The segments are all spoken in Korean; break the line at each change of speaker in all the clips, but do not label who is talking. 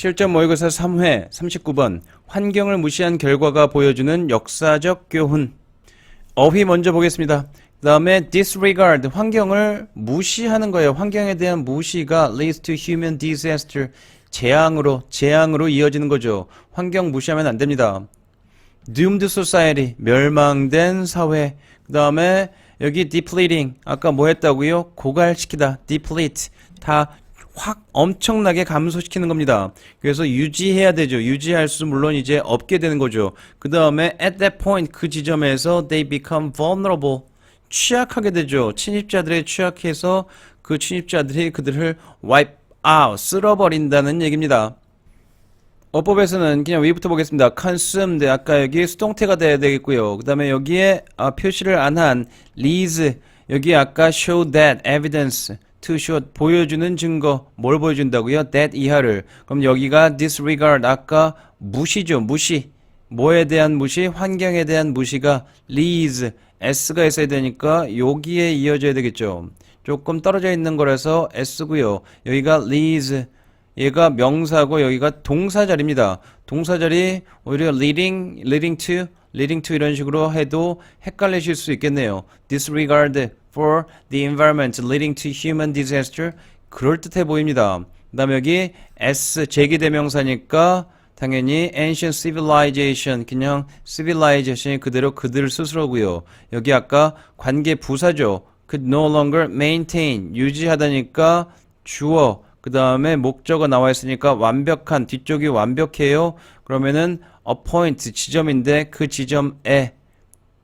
실전 모의고사 3회 39번 환경을 무시한 결과가 보여주는 역사적 교훈. 어휘 먼저 보겠습니다. 그 다음에 disregard, 환경을 무시하는 거예요. 환경에 대한 무시가 leads to human disaster, 재앙으로 이어지는 거죠. 환경 무시하면 안 됩니다. doomed society, 멸망된 사회. 그 다음에 여기 depleting, 아까 뭐 했다고요? 고갈시키다, deplete, 다 확 엄청나게 감소시키는 겁니다. 그래서 유지해야 되죠. 유지할 수 물론 이제 없게 되는 거죠. 그 다음에 at that point, 그 지점에서 they become vulnerable, 취약하게 되죠. 침입자들에 취약해서 그 침입자들이 그들을 wipe out, 쓸어버린다는 얘기입니다. 어법에서는 그냥 위부터 보겠습니다. consumed, 아까 여기 수동태가 돼야 되겠고요. 그 다음에 여기에 표시를 안 한 leads, 여기 아까 show that, evidence, to show, 보여주는 증거, 뭘 보여준다고요? that 이하를. 그럼 여기가 disregard, 아까 무시죠. 무시. 뭐에 대한 무시? 환경에 대한 무시가 leads, s가 있어야 되니까 여기에 이어져야 되겠죠. 조금 떨어져 있는 거라서 s고요. 여기가 leads, 얘가 명사고 여기가 동사자리입니다. 동사자리 오히려 leading to 이런 식으로 해도 헷갈리실 수 있겠네요. disregard for the environment leading to human disaster, 그럴듯해 보입니다. 그 다음에 여기 S, 제기대명사니까 당연히 ancient civilization, 그냥 civilization이 그대로 그들 스스로고요. 여기 아까 관계 부사죠. could no longer maintain, 유지하다니까 주어, 그 다음에 목적어 나와 있으니까 완벽한, 뒤쪽이 완벽해요. 그러면은 appoint, 지점인데 그 지점에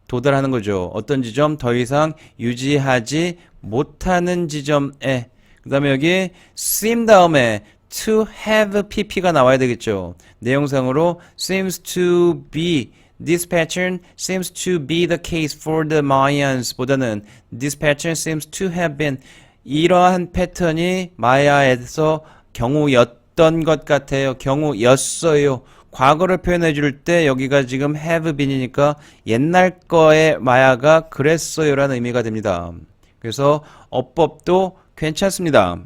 도달하는 거죠. 어떤 지점? 더 이상 유지하지 못하는 지점에. 그 다음에 여기 seem 다음에 to have pp가 나와야 되겠죠. 내용상으로 seems to be, this pattern seems to be the case for the Mayans 보다는 this pattern seems to have been, 이러한 패턴이 마야에서 경우였던 것 같아요. 경우였어요. 과거를 표현해 줄 때 여기가 지금 have been이니까 옛날 거의 마야가 그랬어요 라는 의미가 됩니다. 그래서 어법도 괜찮습니다.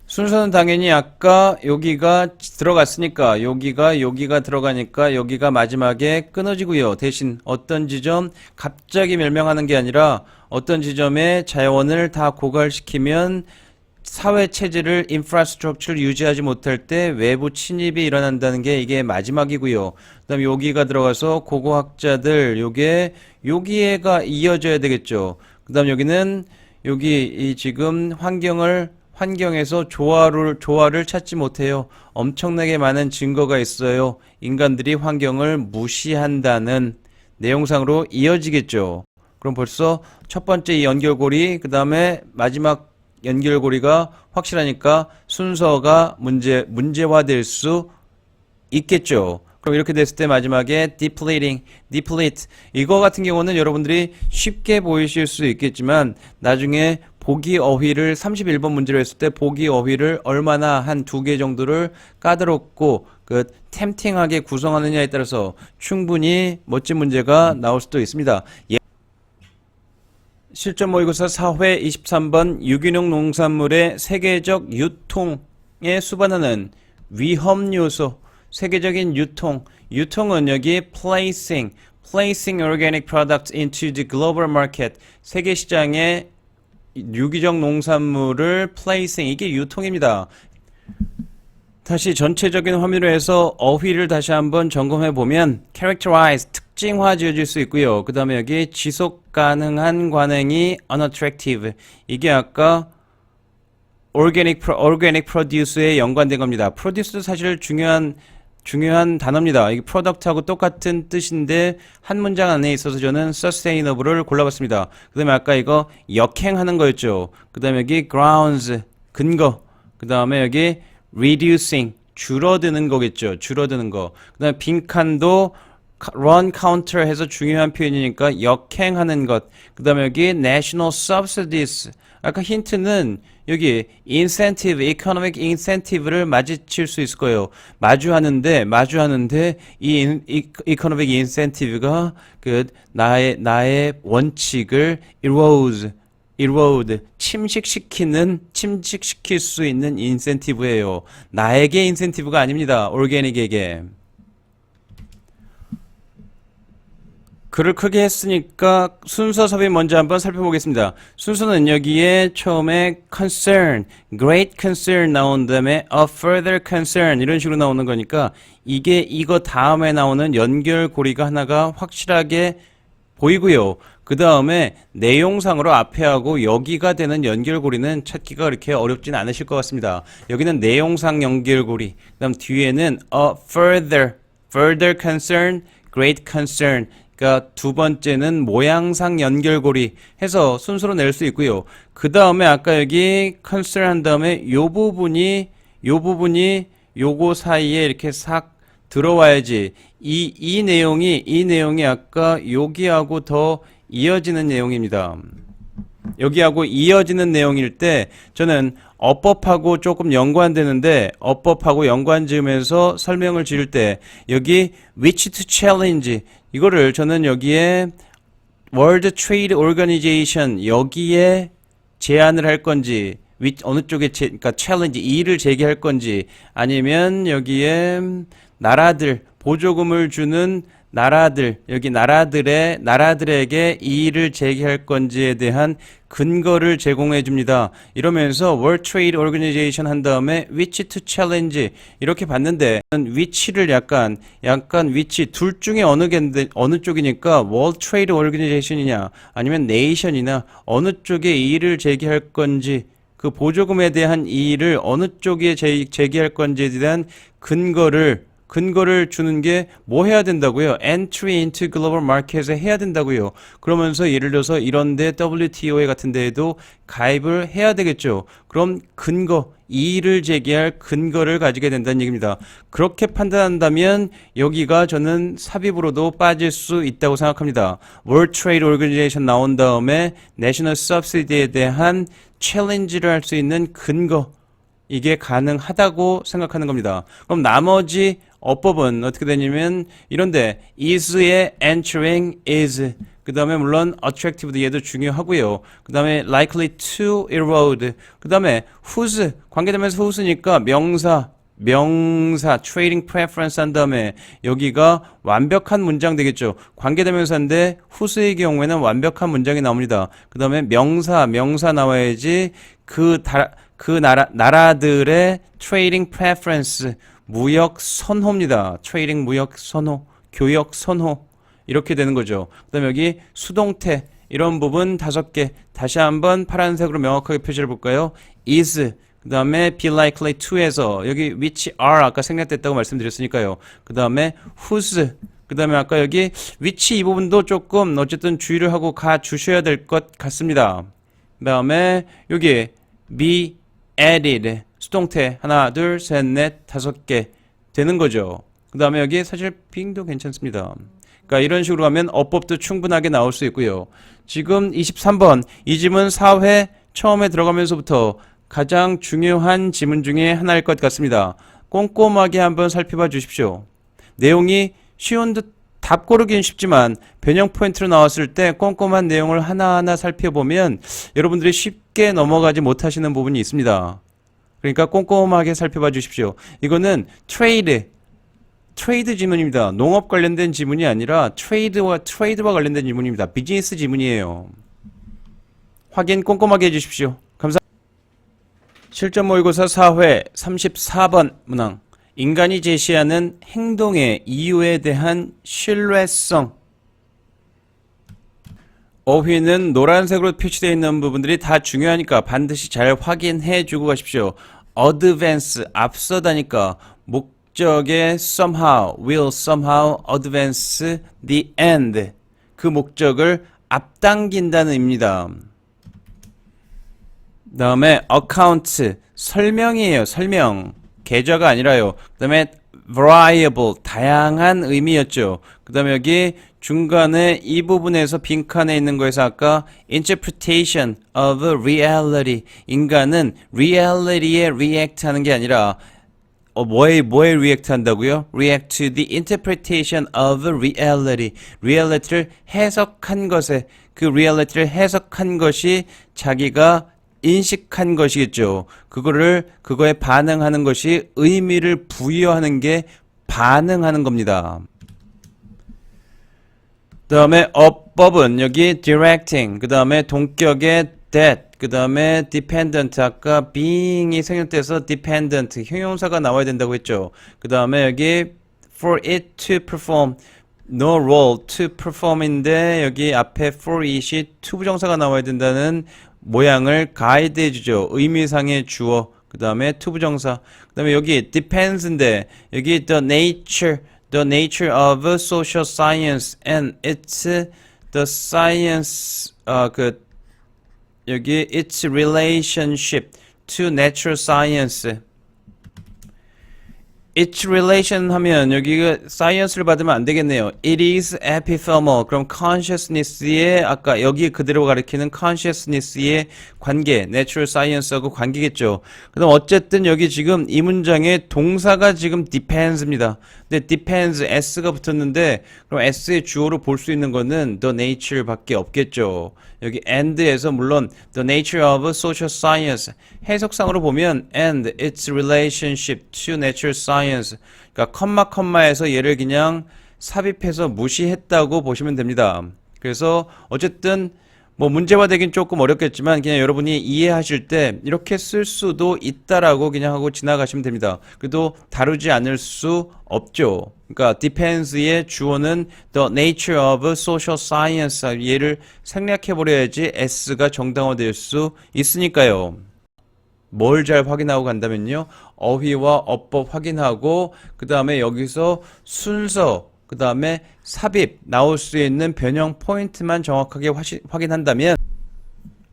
순서는 당연히 아까 여기가 들어갔으니까 여기가 들어가니까 여기가 마지막에 끊어지고요. 대신 어떤 지점 갑자기 멸망하는 게 아니라 어떤 지점에 자원을 다 고갈시키면 사회 체제를 인프라스트럭처를 유지하지 못할 때 외부 침입이 일어난다는 게 이게 마지막이고요. 그다음에 여기가 들어가서 고고학자들 여기에가 이어져야 되겠죠. 그다음 여기는 여기 이 지금 환경에서 조화를 찾지 못해요. 엄청나게 많은 증거가 있어요. 인간들이 환경을 무시한다는 내용상으로 이어지겠죠. 그럼 벌써 첫 번째 이 연결고리, 그 다음에 마지막 연결고리가 확실하니까 순서가 문제화될 수 있겠죠. 그럼 이렇게 됐을 때 마지막에 deplete. 이거 같은 경우는 여러분들이 쉽게 보이실 수 있겠지만 나중에 보기 어휘를 31번 문제로 했을 때 보기 어휘를 얼마나 한 2개 정도를 까다롭고 템팅하게 구성하느냐에 따라서 충분히 멋진 문제가 나올 수도 있습니다. 실전 모의고사 4회 23번 유기농 농산물의 세계적 유통에 수반하는 위험 요소, 세계적인 유통은 여기 placing organic products into the global market, 세계 시장에 유기적 농산물을 placing, 이게 유통입니다. 다시 전체적인 화면으로 해서 어휘를 다시 한번 점검해 보면 characterize, 특징화 지어질 수 있고요. 그 다음에 여기 지속 가능한 관행이 unattractive, 이게 아까 organic produce에 연관된 겁니다. produce도 사실 중요한 단어입니다. 이게 product하고 똑같은 뜻인데 한 문장 안에 있어서 저는 sustainable을 골라봤습니다. 그 다음에 아까 이거 역행하는 거였죠. 그 다음에 여기 grounds, 근거. 그 다음에 여기 reducing, 줄어드는 거겠죠. 줄어드는 거. 그 다음에 빈칸도 run counter 해서 중요한 표현이니까 역행하는 것. 그 다음에 여기 national subsidies. 아까 힌트는 여기 incentive, economic incentive를 마주칠 수 있을 거예요. 마주하는데 이 economic incentive가 나의 원칙을 erode, erode, 침식시킬 수 있는 인센티브예요. 나에게 인센티브가 아닙니다. 오르게닉에게. 글을 크게 했으니까 순서 섭입 먼저 한번 살펴보겠습니다. 순서는 여기에 처음에 concern, great concern 나온 다음에 a further concern 이런 식으로 나오는 거니까 이거 다음에 나오는 연결고리가 하나가 확실하게 보이고요. 그 다음에 내용상으로 앞에 하고 여기가 되는 연결고리는 찾기가 그렇게 어렵진 않으실 것 같습니다. 여기는 내용상 연결고리, 그 다음 뒤에는 a further concern, great concern. 그러니까 두 번째는 모양상 연결고리 해서 순서로 낼 수 있고요. 그 다음에 아까 여기 concern 한 다음에 요 부분이 요거 사이에 이렇게 싹 들어와야지. 이 내용이 아까 여기하고 더 이어지는 내용입니다. 여기하고 이어지는 내용일 때 저는 어법하고 조금 연관되는데 어법하고 연관 지으면서 설명을 지을 때 여기 which to challenge 이거를 저는 여기에 World Trade Organization 여기에 제안을 할 건지 어느 쪽에 그러니까 challenge 이의를 제기할 건지 아니면 여기에 나라들 보조금을 주는 나라들 여기 나라들에게 이의를 제기할 건지에 대한 근거를 제공해 줍니다. 이러면서 World Trade Organization 한 다음에 which to challenge 이렇게 봤는데 which를 약간 which 둘 중에 어느 쪽이니까 World Trade Organization이냐 아니면 Nation이나 어느 쪽에 이의를 제기할 건지 그 보조금에 대한 이의를 어느 쪽에 제기할 건지에 대한 근거를 주는 게 뭐 해야 된다고요? Entry into global market에 해야 된다고요. 그러면서 예를 들어서 이런데 WTO 같은 데에도 가입을 해야 되겠죠. 그럼 이의를 제기할 근거를 가지게 된다는 얘기입니다. 그렇게 판단한다면 여기가 저는 삽입으로도 빠질 수 있다고 생각합니다. World Trade Organization 나온 다음에 National Subsidy에 대한 챌린지를 할 수 있는 근거 이게 가능하다고 생각하는 겁니다. 그럼 나머지 어법은 어떻게 되냐면 이런데 is의 entering is 그 다음에 물론 attractive도 얘도 중요하고요. 그 다음에 likely to erode 그 다음에 whose 관계되면서 whose니까 명사 trading preference 한 다음에 여기가 완벽한 문장 되겠죠. 관계대명사인데 whose의 경우에는 완벽한 문장이 나옵니다. 그 다음에 명사 나와야지 나라들의 trading preference 무역 선호입니다. trading 무역 선호, 교역 선호 이렇게 되는 거죠. 그 다음에 여기 수동태 이런 부분 5개 다시 한번 파란색으로 명확하게 표시를 볼까요? is 그 다음에 be likely to에서 여기 which are 아까 생략됐다고 말씀드렸으니까요. 그 다음에 whose 그 다음에 아까 여기 which 이 부분도 조금 어쨌든 주의를 하고 가 주셔야 될 것 같습니다. 그 다음에 여기 be added 수동태 하나 둘 셋 넷 5개 되는 거죠. 그 다음에 여기 사실 being도 괜찮습니다. 그러니까 이런 식으로 하면 어법도 충분하게 나올 수 있고요. 지금 23번 이 지문 4회 처음에 들어가면서부터 가장 중요한 지문 중에 하나일 것 같습니다. 꼼꼼하게 한번 살펴봐 주십시오. 내용이 쉬운 듯 답 고르기는 쉽지만 변형 포인트로 나왔을 때 꼼꼼한 내용을 하나하나 살펴보면 여러분들이 쉽게 넘어가지 못하시는 부분이 있습니다. 그러니까 꼼꼼하게 살펴봐 주십시오. 이거는 트레이드 지문입니다. 농업 관련된 지문이 아니라 트레이드와 관련된 지문입니다. 비즈니스 지문이에요. 확인 꼼꼼하게 해주십시오. 감사합니다. 실전 모의고사 4회 34번 문항 인간이 제시하는 행동의 이유에 대한 신뢰성 어휘는 노란색으로 표시되어 있는 부분들이 다 중요하니까 반드시 잘 확인해 주고 가십시오. advance 앞서다니까 목적의 somehow will somehow advance the end 그 목적을 앞당긴다는 의미입니다. 다음에 account 설명이에요. 설명 계좌가 아니라요. 그 다음에 variable 다양한 의미였죠. 그 다음에 여기 중간에 이 부분에서 빈칸에 있는 거에서 아까 interpretation of reality 인간은 reality에 react 하는 게 아니라 뭐에 react 한다고요? react to the interpretation of reality reality를 해석한 것에 그 리얼리티를 해석한 것이 자기가 인식한 것이겠죠. 그거에 반응하는 것이 의미를 부여하는 게 반응하는 겁니다. 그 다음에 abov은 여기 directing, 그 다음에 동격의 that, 그 다음에 dependent, 아까 being이 생략돼서 dependent, 형용사가 나와야 된다고 했죠. 그 다음에 여기 for it to perform, no role to perform인데 여기 앞에 for it이 to 부정사가 나와야 된다는 모양을 가이드해 주죠. 의미상의 주어, 그 다음에 to 부정사, 그 다음에 여기 depends인데 여기 the nature of social science and its the science 여기 its relationship to natural science. its relation 하면 여기가 science를 받으면 안 되겠네요. It is epithermal. 그럼 consciousness의 아까 여기 그대로 가리키는 consciousness의 관계, natural science하고 관계겠죠. 그럼 어쨌든 여기 지금 이 문장의 동사가 지금 depends입니다. 근데 depends s가 붙었는데 그럼 s의 주어로 볼 수 있는 거는 the nature밖에 없겠죠. 여기 and에서 물론 the nature of social science 해석상으로 보면 and its relationship to natural science, 그러니까 컴마에서 얘를 그냥 삽입해서 무시했다고 보시면 됩니다. 그래서 어쨌든 뭐 문제화되긴 조금 어렵겠지만 그냥 여러분이 이해하실 때 이렇게 쓸 수도 있다라고 그냥 하고 지나가시면 됩니다. 그래도 다루지 않을 수 없죠. 그러니까 depends의 주어는 the nature of social science, 얘를 생략해 버려야지 s가 정당화될 수 있으니까요. 뭘 잘 확인하고 간다면요, 어휘와 어법 확인하고 그 다음에 여기서 순서, 그 다음에 삽입 나올 수 있는 변형 포인트만 정확하게 확인한다면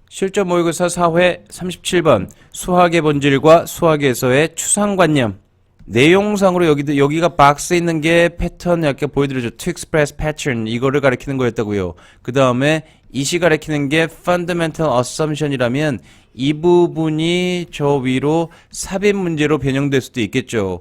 실전 모의고사 4회 37번 수학의 본질과 수학에서의 추상관념, 내용상으로 여기가 박스에 있는 게 패턴 약간 보여드렸죠. To express pattern, 이거를 가리키는 거였다고요. 그 다음에 이시 가리키는 게 fundamental assumption이라면 이 부분이 저 위로 삽입 문제로 변형될 수도 있겠죠.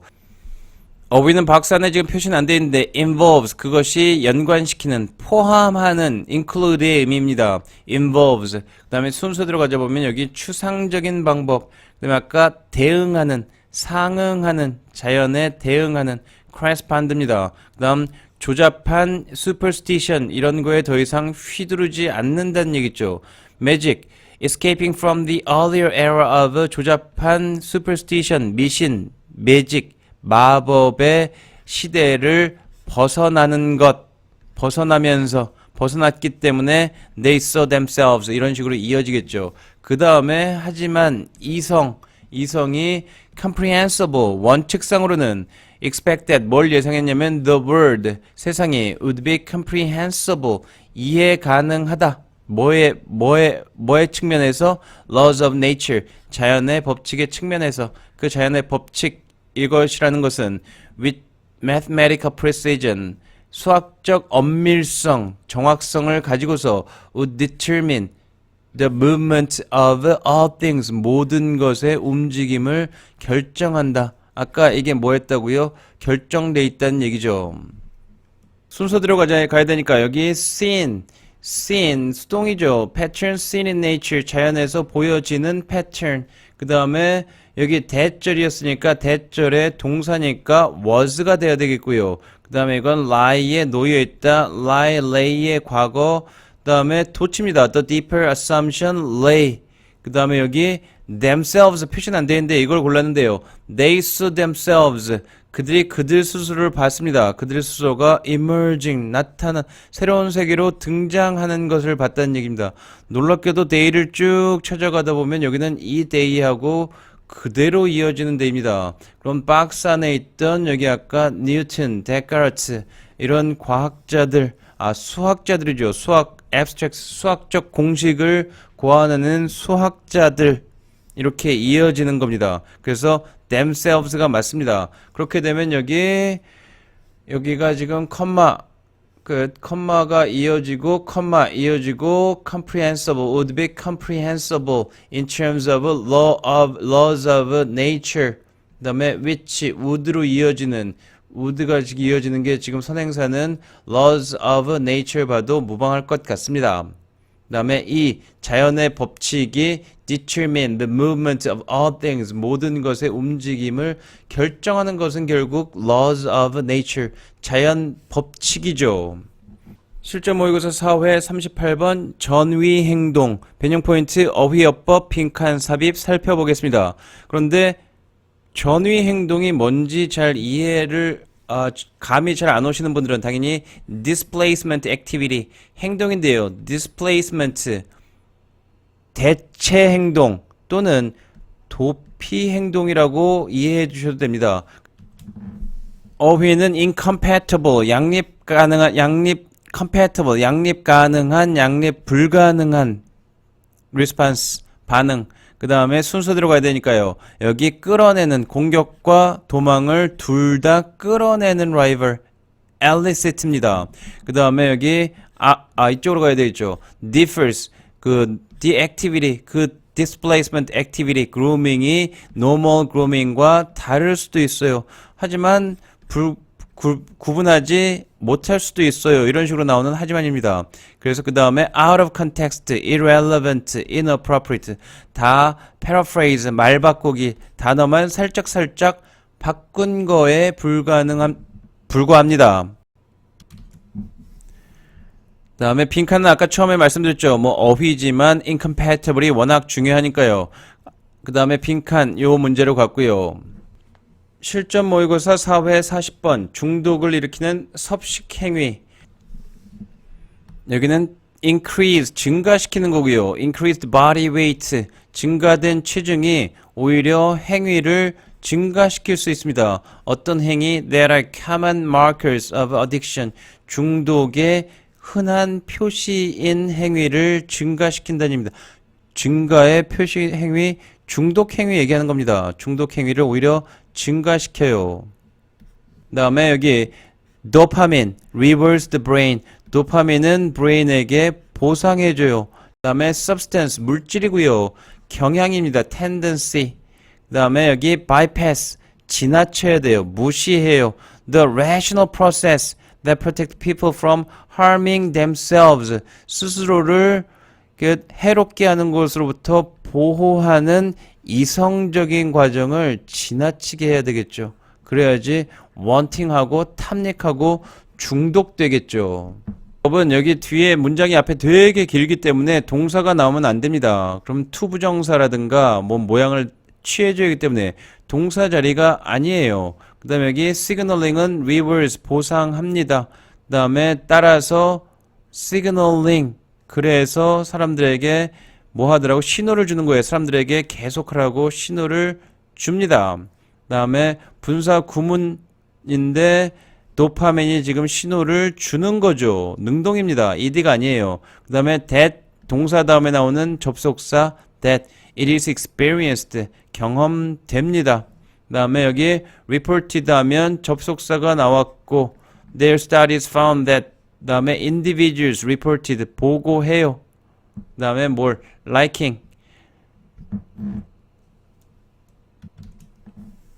어휘는 박스 안에 지금 표시는 안 되어 있는데 involves, 그것이 연관시키는, 포함하는, include의 의미입니다. involves. 그 다음에 순서대로 가져보면 여기 추상적인 방법, 그 다음에 아까 대응하는, 상응하는, 자연에 대응하는 correspond입니다. 그 다음 조잡한 superstition, 이런 거에 더 이상 휘두르지 않는다는 얘기죠. magic, escaping from the earlier era of 조잡한 superstition, 미신, magic, 마법의 시대를 벗어나는 것, 벗어났기 때문에 they saw themselves, 이런 식으로 이어지겠죠. 그 다음에 하지만 이성이 comprehensible, 원칙상으로는 expected, 뭘 예상했냐면 the world, 세상이 would be comprehensible, 이해 가능하다. 뭐의 측면에서? laws of nature, 자연의 법칙의 측면에서. 그 자연의 법칙, 이것이라는 것은 with mathematical precision, 수학적 엄밀성, 정확성을 가지고서 would determine the movement of all things, 모든 것의 움직임을 결정한다. 아까 이게 뭐였다고요? 결정돼 있다는 얘기죠. 순서대로 가야 되니까 여기 seen, 수동이죠. pattern seen in nature, 자연에서 보여지는 pattern. 그 다음에 여기 대절이었으니까 대절의 동사니까 was가 돼야 되겠고요. 그 다음에 이건 lie에 놓여있다, lay의 과거, 그 다음에 도치입니다. the deeper assumption lay. 그 다음에 여기 themselves 표시는 안 되는데 이걸 골랐는데요. they saw themselves, 그들이 그들 스스로를 봤습니다. 그들 스스로가 emerging, 나타난 새로운 세계로 등장하는 것을 봤다는 얘기입니다. 놀랍게도 day를 쭉 찾아가다 보면 여기는 이 day하고 그대로 이어지는 데입니다. 그럼 박스 안에 있던 여기 아까 뉴턴, 데카르트 이런 과학자들, 수학자들이죠. abstract, 수학적 공식을 고안하는 수학자들, 이렇게 이어지는 겁니다. 그래서 themselves가 맞습니다. 그렇게 되면 여기가 지금 컴마가 이어지고 comprehensible, would be comprehensible in terms of laws of nature. 그 다음에 which, would로 이어지는, would가 이어지는 게 지금 선행사는 laws of nature 봐도 무방할 것 같습니다. 그 다음에 이 자연의 법칙이 determine the movement of all things, 모든 것의 움직임을 결정하는 것은 결국 laws of nature, 자연 법칙이죠. 실전 모의고사 4회 38번 전위 행동, 변형 포인트 어휘어법 빈칸 삽입 살펴보겠습니다. 그런데 전위 행동이 뭔지 잘 이해를 감이 잘 안 오시는 분들은 당연히 displacement activity 행동인데요. displacement 대체 행동 또는 도피 행동이라고 이해해 주셔도 됩니다. 어휘는 incompatible 양립 가능한 compatible 양립 가능한 양립 불가능한 response 반응 그 다음에 순서대로 가야 되니까요. 여기 끌어내는 공격과 도망을 둘 다 끌어내는 rival elicit입니다. 그 다음에 여기 이쪽으로 가야 되겠죠. differs the activity displacement activity grooming이 normal grooming과 다를 수도 있어요. 하지만 구분하지 못할 수도 있어요. 이런 식으로 나오는 하지만입니다. 그래서 그 다음에 out of context, irrelevant, inappropriate 다 paraphrase, 말 바꾸기 단어만 살짝 바꾼 거에 불과합니다. 그 다음에 빈칸은 아까 처음에 말씀드렸죠. 어휘지만 incompatible이 워낙 중요하니까요. 그 다음에 빈칸 요 문제로 갔고요. 실전 모의고사 4회 40번 중독을 일으키는 섭식 행위. 여기는 increase 증가시키는 거고요. increased body weight 증가된 체중이 오히려 행위를 증가시킬 수 있습니다. 어떤 행위? There are common markers of addiction. 중독의 흔한 표시인 행위를 증가시킨다는 겁니다. 증가의 표시 행위, 중독 행위 얘기하는 겁니다. 중독 행위를 오히려 증가시켜요. 그 다음에 여기 도파민, rewards the brain. 도파민은 브레인에게 보상해줘요. 그 다음에 substance, 물질이고요. 경향입니다. tendency. 그 다음에 여기 bypass, 지나쳐야 돼요. 무시해요. The rational process that protect people from harming themselves. 스스로를 해롭게 하는 것으로부터 보호하는 이성적인 과정을 지나치게 해야 되겠죠. 그래야지 wanting하고 탐닉하고 중독되겠죠. 여러분 여기 뒤에 문장이 앞에 되게 길기 때문에 동사가 나오면 안 됩니다. 그럼 투부정사라든가 모양을 취해줘야 하기 때문에 동사 자리가 아니에요. 그 다음에 여기 signaling은 reverse 보상합니다. 그 다음에 따라서 signaling 그래서 사람들에게 뭐 하더라고? 신호를 주는 거예요. 사람들에게 계속하라고 신호를 줍니다. 그 다음에 분사 구문인데 도파민이 지금 신호를 주는 거죠. 능동입니다. ed가 아니에요. 그 다음에 that 동사 다음에 나오는 접속사 that it is experienced 경험됩니다. 그 다음에 여기 reported 하면 접속사가 나왔고 their studies found that 그 다음에 individuals reported 보고해요. 그 다음에 뭘 liking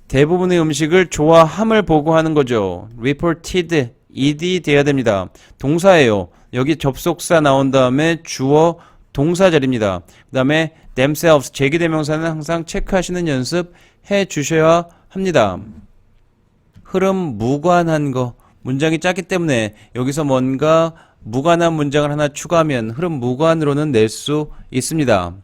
대부분의 음식을 좋아함을 보고하는 거죠. reported ed 돼야 됩니다. 동사예요. 여기 접속사 나온 다음에 주어 동사 자리입니다. 그 다음에 themselves 제기대명사는 항상 체크하시는 연습 해 주셔야 합니다. 흐름 무관한 거 문장이 짧기 때문에 여기서 뭔가 무관한 문장을 하나 추가하면 흐름 무관으로는 낼 수 있습니다.